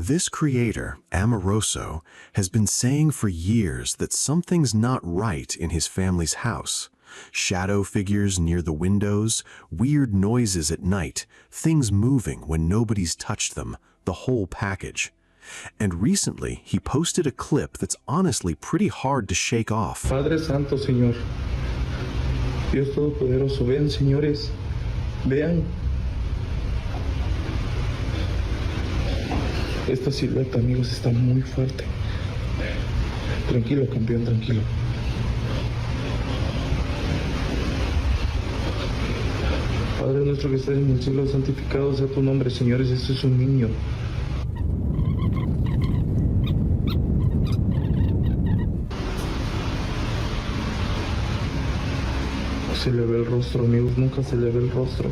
This creator, Amoroso, has been saying for years that something's not right in his family's house. Shadow figures near the windows, weird noises at night, things moving when nobody's touched them, the whole package. And recently, he posted a clip that's honestly pretty hard to shake off. Padre Santo, Señor. Dios Todopoderoso, vean, señores. Vean. Esta silueta, amigos, está muy fuerte. Tranquilo, campeón, tranquilo. Padre nuestro que estás en el cielo, santificado sea tu nombre, señores. Esto es un niño. No se le ve el rostro, amigos, nunca se le ve el rostro.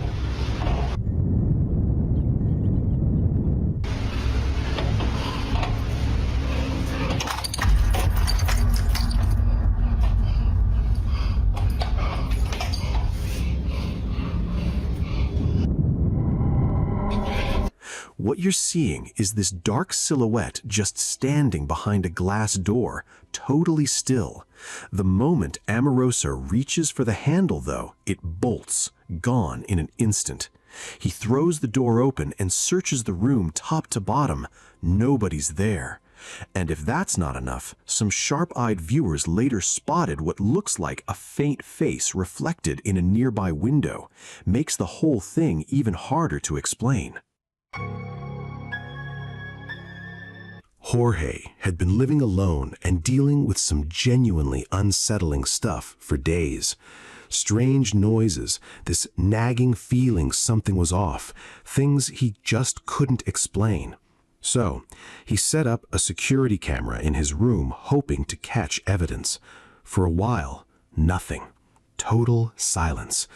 What you're seeing is this dark silhouette just standing behind a glass door, totally still. The moment Amoroso reaches for the handle, though, it bolts, gone in an instant. He throws the door open and searches the room top to bottom. Nobody's there. And if that's not enough, some sharp-eyed viewers later spotted what looks like a faint face reflected in a nearby window. Makes the whole thing even harder to explain. Jorge had been living alone and dealing with some genuinely unsettling stuff for days. Strange noises, this nagging feeling something was off, things he just couldn't explain. So, he set up a security camera in his room hoping to catch evidence. For a while, nothing. Total silence.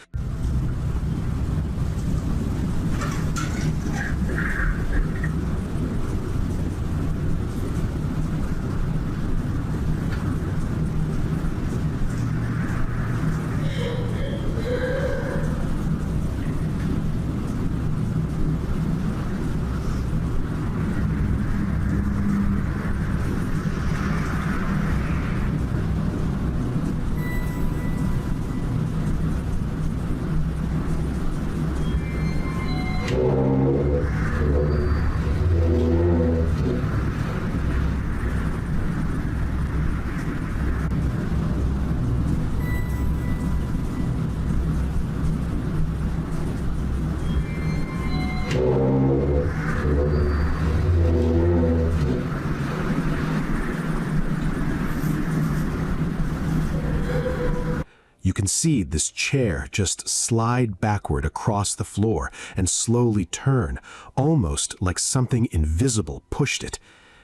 You can see this chair just slide backward across the floor and slowly turn, almost like something invisible pushed it.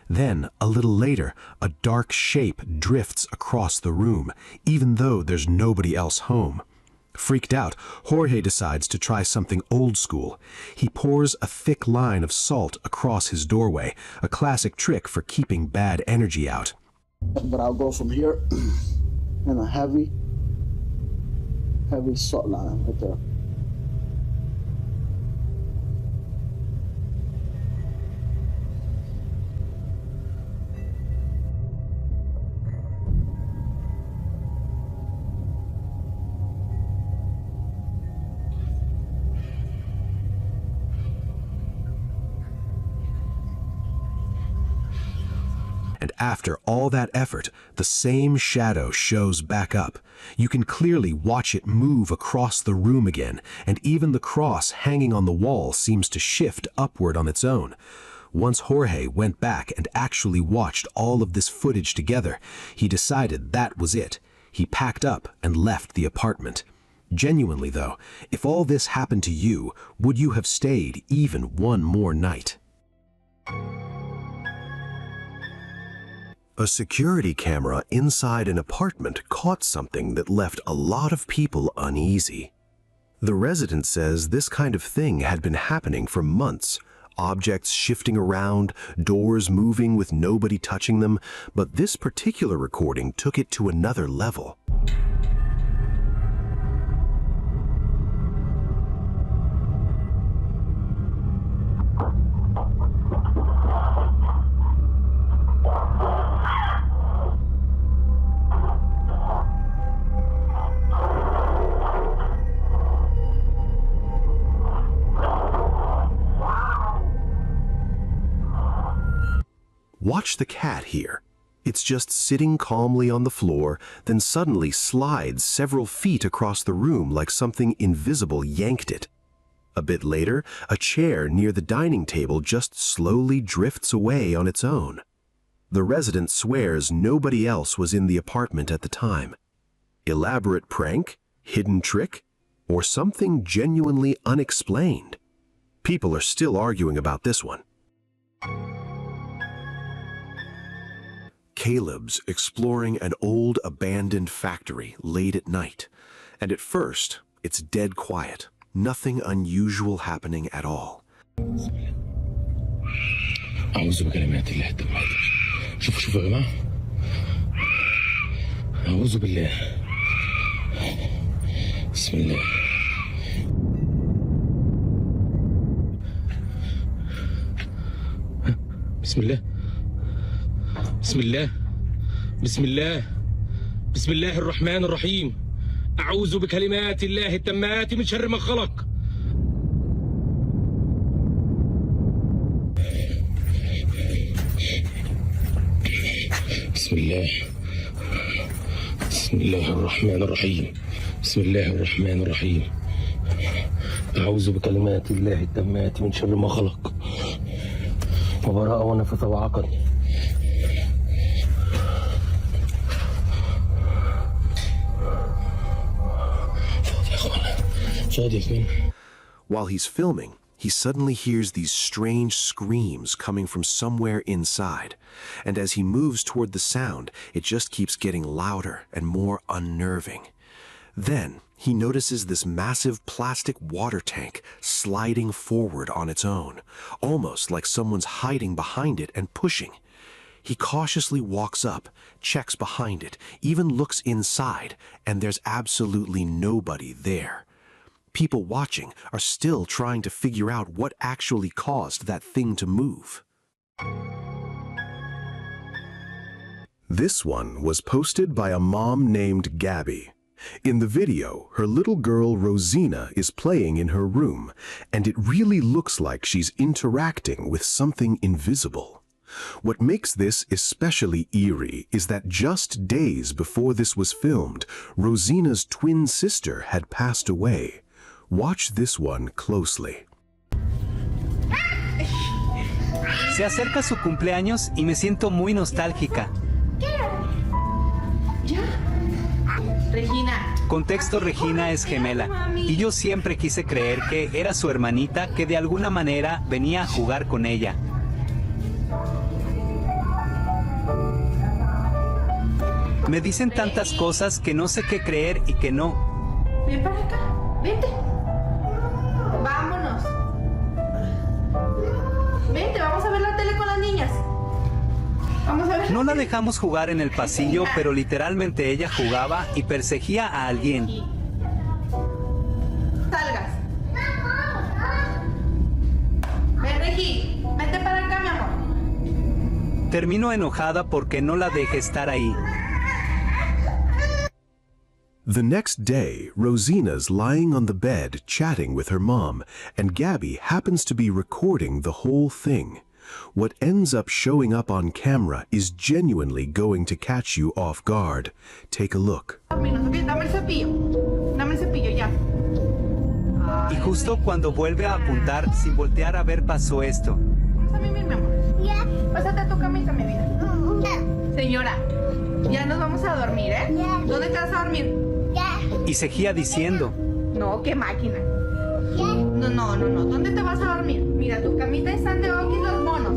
Then, a little later, a dark shape drifts across the room, even though there's nobody else home. Freaked out, Jorge decides to try something old school. He pours a thick line of salt across his doorway, a classic trick for keeping bad energy out. But I'll go from here and a heavy salt line right there. And after all that effort, the same shadow shows back up. You can clearly watch it move across the room again, and even the cross hanging on the wall seems to shift upward on its own. Once Jorge went back and actually watched all of this footage together, he decided that was it. He packed up and left the apartment. Genuinely though, if all this happened to you, would you have stayed even one more night? A security camera inside an apartment caught something that left a lot of people uneasy. The resident says this kind of thing had been happening for months. Objects shifting around, doors moving with nobody touching them, but this particular recording took it to another level. Watch the cat here. It's just sitting calmly on the floor, then suddenly slides several feet across the room like something invisible yanked it. A bit later, a chair near the dining table just slowly drifts away on its own. The resident swears nobody else was in the apartment at the time. Elaborate prank? Hidden trick? Or something genuinely unexplained? People are still arguing about this one. Caleb's exploring an old abandoned factory late at night, and at first, it's dead quiet. Nothing unusual happening at all. أعوذ بكلمات الله التامات. شوفوا يا جماعة. أعوذ بالله. بسم الله. بسم الله. بسم الله. بسم الله. بسم الله الرحمن الرحيم. أعوذ بكلمات الله التامات من شر ما خلق. بسم الله. بسم الله الرحمن الرحيم. بسم الله الرحمن الرحيم. أعوذ بكلمات الله التامات من شر ما خلق. وبراء ونفث وعقد. While he's filming, he suddenly hears these strange screams coming from somewhere inside, and as he moves toward the sound, it just keeps getting louder and more unnerving. Then, he notices this massive plastic water tank sliding forward on its own, almost like someone's hiding behind it and pushing. He cautiously walks up, checks behind it, even looks inside, and there's absolutely nobody there. People watching are still trying to figure out what actually caused that thing to move. This one was posted by a mom named Gabby. In the video, her little girl Rosina is playing in her room, and it really looks like she's interacting with something invisible. What makes this especially eerie is that just days before this was filmed, Rosina's twin sister had passed away. Watch this one closely. Se acerca su cumpleaños y me siento muy nostálgica. ¿Ya? Regina. Contexto: Regina es gemela, y yo siempre quise creer que era su hermanita que de alguna manera venía a jugar con ella. Me dicen tantas cosas que no sé qué creer y que no. Ven para acá, vente. Vámonos. Vente, vamos a ver la tele con las niñas. Vamos a ver. No la dejamos jugar en el pasillo, pero literalmente ella jugaba y perseguía a alguien. Salgas. Ven, Regi, vente para acá, mi amor. Termino enojada porque no la dejé estar ahí. The next day, Rosina's lying on the bed chatting with her mom, and Gabby happens to be recording the whole thing. What ends up showing up on camera is genuinely going to catch you off guard. Take a look. Dame el cepillo. Dame el cepillo ya. Y justo cuando vuelve a apuntar, sin voltear a ver, pasó esto. Vamos a mimir, mi amor. Pásate a tu camita, mi vida. Señora, ya nos vamos a dormir, ¿eh? ¿Dónde te vas a dormir? Y seguía diciendo. No, qué máquina. No. ¿Dónde te vas a dormir? Mira, tu camita están de Oki los monos.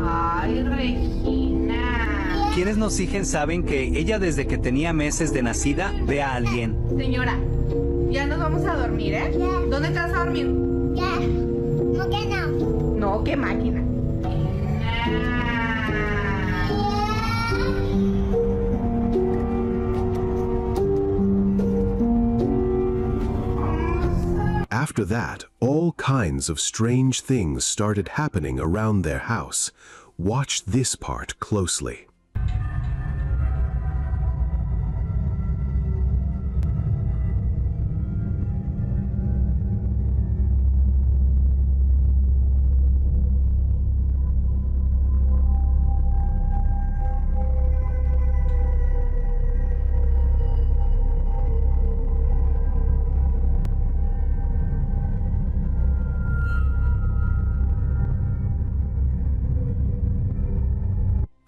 Ay, Regina. Quienes nos siguen saben que ella desde que tenía meses de nacida ve a alguien. Señora, ya nos vamos a dormir, ¿eh? ¿Dónde te vas a dormir? ¿Cómo que no? No, qué máquina. After that, all kinds of strange things started happening around their house. Watch this part closely.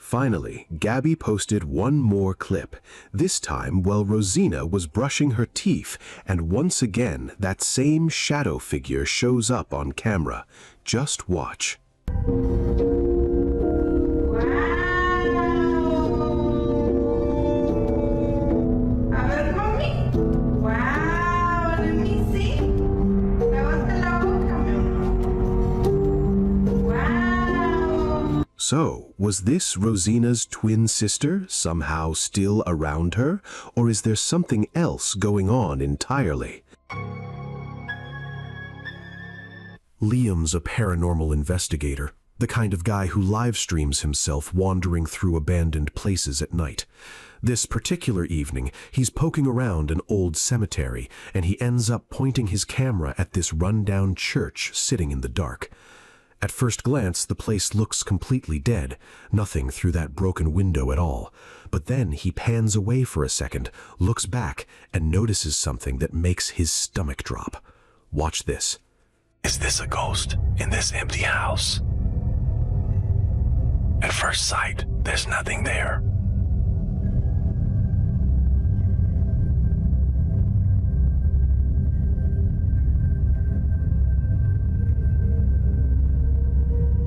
Finally, Gabby posted one more clip, this time while Rosina was brushing her teeth, and once again that same shadow figure shows up on camera. Just watch. So, was this Rosina's twin sister somehow still around her, or is there something else going on entirely? Liam's a paranormal investigator, the kind of guy who live streams himself wandering through abandoned places at night. This particular evening, he's poking around an old cemetery, and he ends up pointing his camera at this rundown church sitting in the dark. At first glance, the place looks completely dead, nothing through that broken window at all. But then he pans away for a second, looks back, and notices something that makes his stomach drop. Watch this. Is this a ghost in this empty house? At first sight, there's nothing there.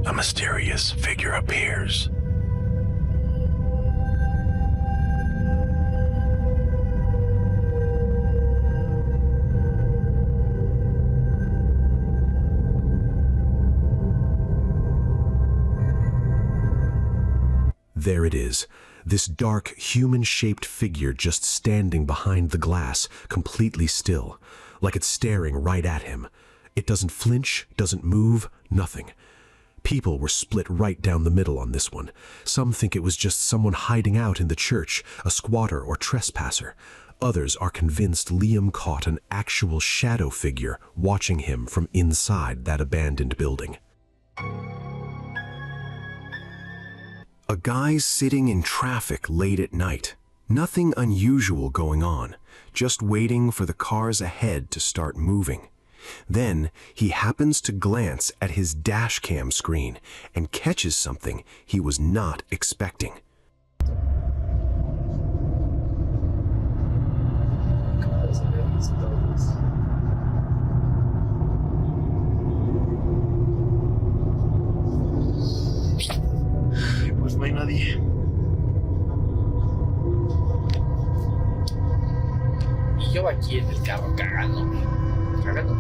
A mysterious figure appears. There it is, this dark, human-shaped figure just standing behind the glass, completely still, like it's staring right at him. It doesn't flinch, doesn't move, nothing. People were split right down the middle on this one. Some think it was just someone hiding out in the church, a squatter or trespasser. Others are convinced Liam caught an actual shadow figure watching him from inside that abandoned building. A guy sitting in traffic late at night. Nothing unusual going on, just waiting for the cars ahead to start moving. Then he happens to glance at his dashcam screen and catches something he was not expecting. Pues no hay nadie. Y yo aquí en el carro cagándome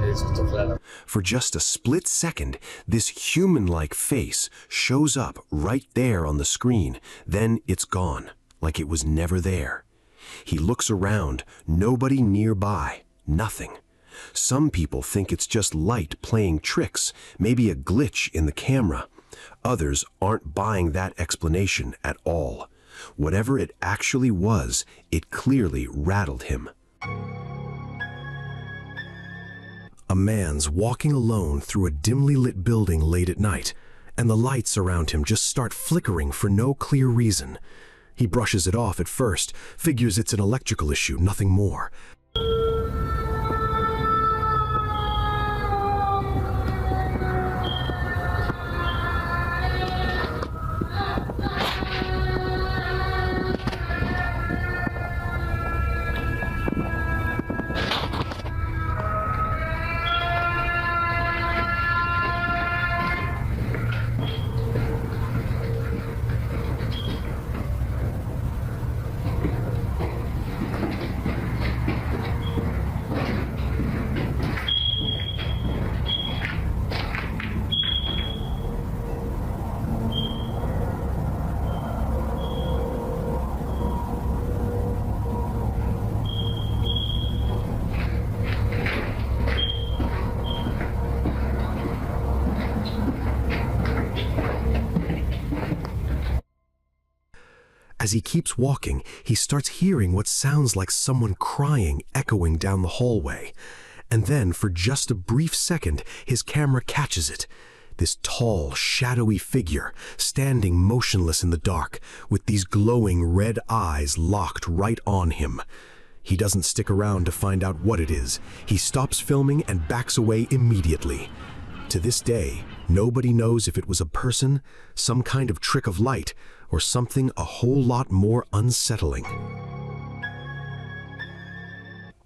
de susto, claro. For just a split second, this human-like face shows up right there on the screen. Then it's gone, like it was never there. He looks around, nobody nearby, nothing. Some people think it's just light playing tricks, maybe a glitch in the camera. Others aren't buying that explanation at all. Whatever it actually was, it clearly rattled him. A man's walking alone through a dimly lit building late at night, and the lights around him just start flickering for no clear reason. He brushes it off at first, figures it's an electrical issue, nothing more. As he keeps walking, he starts hearing what sounds like someone crying echoing down the hallway. And then, for just a brief second, his camera catches it. This tall, shadowy figure, standing motionless in the dark, with these glowing red eyes locked right on him. He doesn't stick around to find out what it is. He stops filming and backs away immediately. To this day, Nobody knows if it was a person, some kind of trick of light, or something a whole lot more unsettling.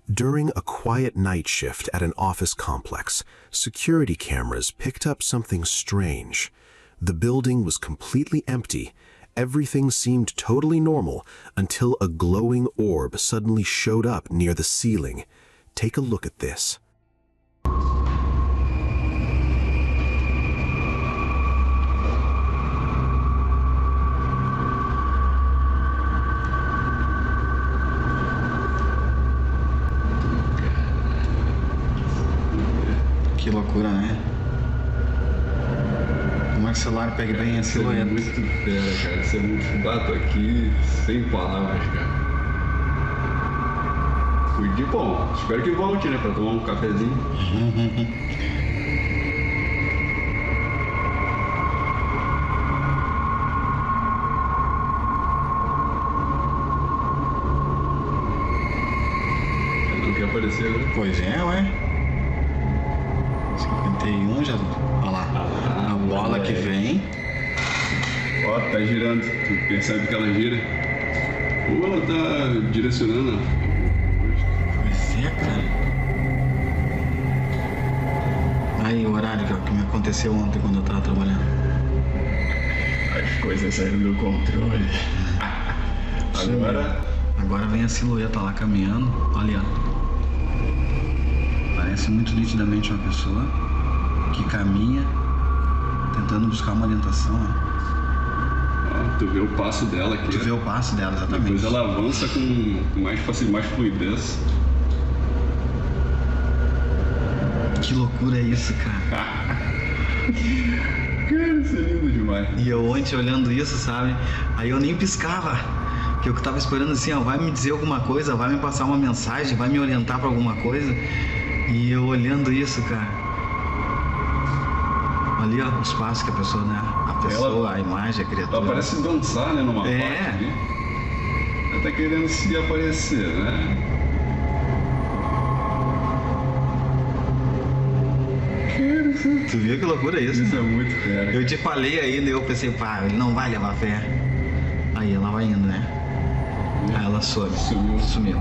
During a quiet night shift at an office complex, security cameras picked up something strange. The building was completely empty. Everything seemed totally normal until a glowing orb suddenly showed up near the ceiling. Take a look at this. Que loucura, né? Como é que o celular pega bem a silhueta? Muito fera, cara. Isso é muito... Bato aqui sem palavras, cara. Fui bom. Espero que volte, né? Pra tomar um cafezinho. Não quer aparecer, né? Pois é, ué. 51 já. Olha lá. A bola que vem. Ó, tá girando. Tu percebe que ela gira? Ou ela tá direcionando. Pois é, cara. Aí o horário que me aconteceu ontem quando eu tava trabalhando. As coisas saíram do controle. Agora vem a silhueta lá caminhando. Olha. Parece muito nitidamente uma pessoa que caminha tentando buscar uma orientação. Ó, tu vê o passo dela aqui. Tu vê o passo dela, exatamente. Depois ela avança com mais fluidez. Que loucura é isso, cara? Cara, isso é lindo demais. E eu ontem olhando isso, sabe? Aí eu nem piscava. Que eu tava esperando assim, ó, vai me dizer alguma coisa, vai me passar uma mensagem, vai me orientar pra alguma coisa. E eu olhando isso, cara. Ali, ó, os passos que a pessoa, né? A pessoa, a imagem, a criatura. Ela parece dançar, né? Numa parte ali. Ela tá querendo se aparecer, né? Tu viu que loucura é isso? Isso é muito fera. Eu te falei ainda e eu pensei, pá, ele não vai levar fé. Aí ela vai indo, né? Aí ela sumiu.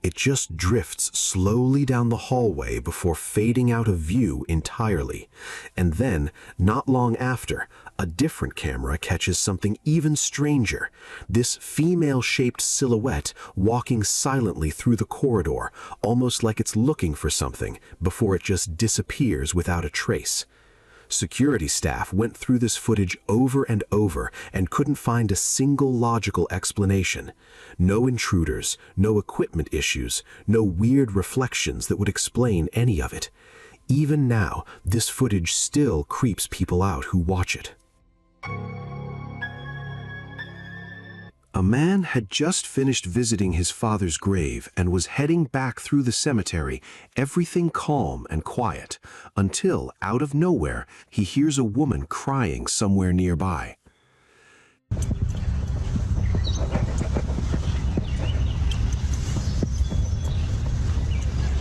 It just drifts slowly down the hallway before fading out of view entirely. And then, not long after, a different camera catches something even stranger. This female-shaped silhouette walking silently through the corridor, almost like it's looking for something, before it just disappears without a trace. Security staff went through this footage over and over and couldn't find a single logical explanation. No intruders, no equipment issues, no weird reflections that would explain any of it. Even now, this footage still creeps people out who watch it. A man had just finished visiting his father's grave and was heading back through the cemetery, everything calm and quiet, until, out of nowhere, he hears a woman crying somewhere nearby.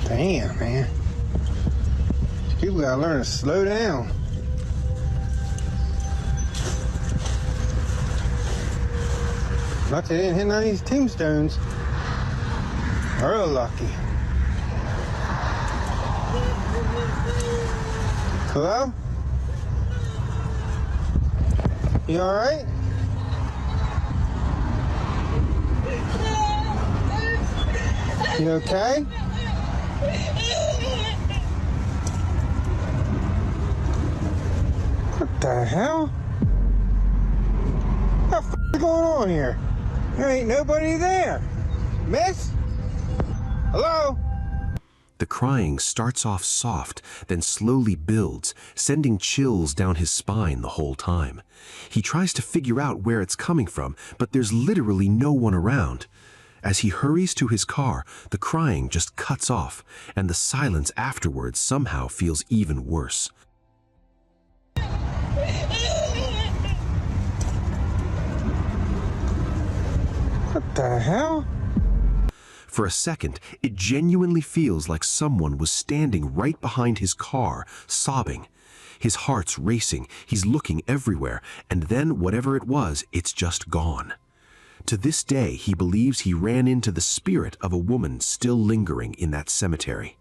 Damn, man. People gotta learn to slow down. Not that they didn't hit none of these tombstones. Real lucky. Hello? You alright? You okay? What the hell? What the f is going on here? There ain't nobody there. Miss? Hello? The crying starts off soft, then slowly builds, sending chills down his spine the whole time. He tries to figure out where it's coming from, but there's literally no one around. As he hurries to his car, the crying just cuts off, and the silence afterwards somehow feels even worse. What the hell? For a second, it genuinely feels like someone was standing right behind his car, sobbing. His heart's racing, he's looking everywhere, and then whatever it was, it's just gone. To this day, he believes he ran into the spirit of a woman still lingering in that cemetery.